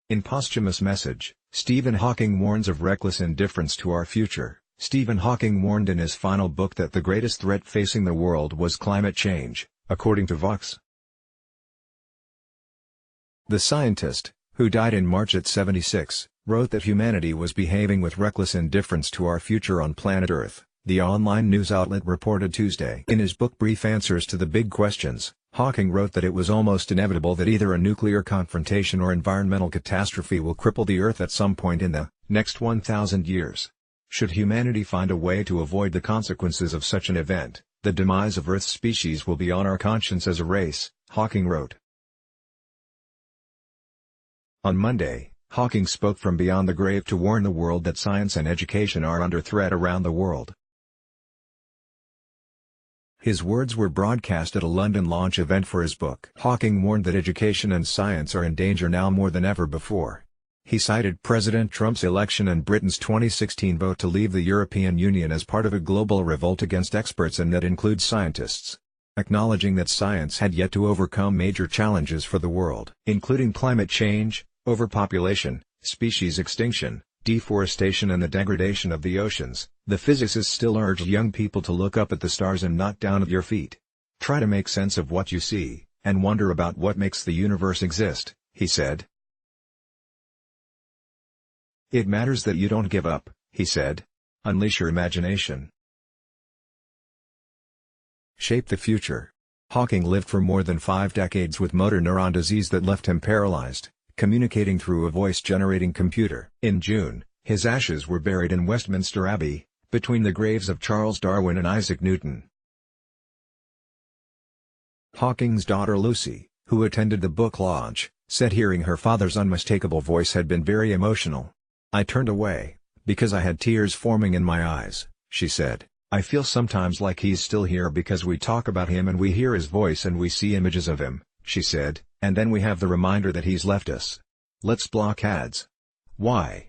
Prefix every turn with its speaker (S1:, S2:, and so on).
S1: In Posthumous Message, Stephen Hawking warns of reckless indifference to our future. Stephen Hawking warned in his final book that the greatest threat facing the world was climate change, according to Vox. The scientist, who died in March at 76, wrote that humanity was behaving with reckless indifference to our future on planet Earth, the online news outlet reported Tuesday. In his book Brief Answers to the Big Questions, Hawking wrote that it was almost inevitable that either a nuclear confrontation or environmental catastrophe will cripple the Earth at some point in the next 1,000 years. Should humanity find a way to avoid the consequences of such an event, the demise of Earth's species will be on our conscience as a race, Hawking wrote. On Monday, Hawking spoke from beyond the grave to warn the world that science and education are under threat around the world. His words were broadcast at a London launch event for his book. Hawking warned that education and science are in danger now more than ever before. He cited President Trump's election and Britain's 2016 vote to leave the European Union as part of a global revolt against experts, and that includes scientists. Acknowledging that science had yet to overcome major challenges for the world, including climate change, overpopulation, species extinction, deforestation and the degradation of the oceans, the physicist still urged young people to look up at the stars and not down at your feet. Try to make sense of what you see, and wonder about what makes the universe exist, he said. It matters that you don't give up, he said. Unleash your imagination. Shape the future. Hawking lived for more than 5 decades with motor neuron disease that left him paralyzed, communicating through a voice-generating computer. In June, his ashes were buried in Westminster Abbey, between the graves of Charles Darwin and Isaac Newton. Hawking's daughter Lucy, who attended the book launch, said hearing her father's unmistakable voice had been very emotional. "I turned away, because I had tears forming in my eyes," she said. "I feel sometimes like he's still here because we talk about him and we hear his voice and we see images of him," she said, "and then we have the reminder that he's left us. Let's block ads. Why?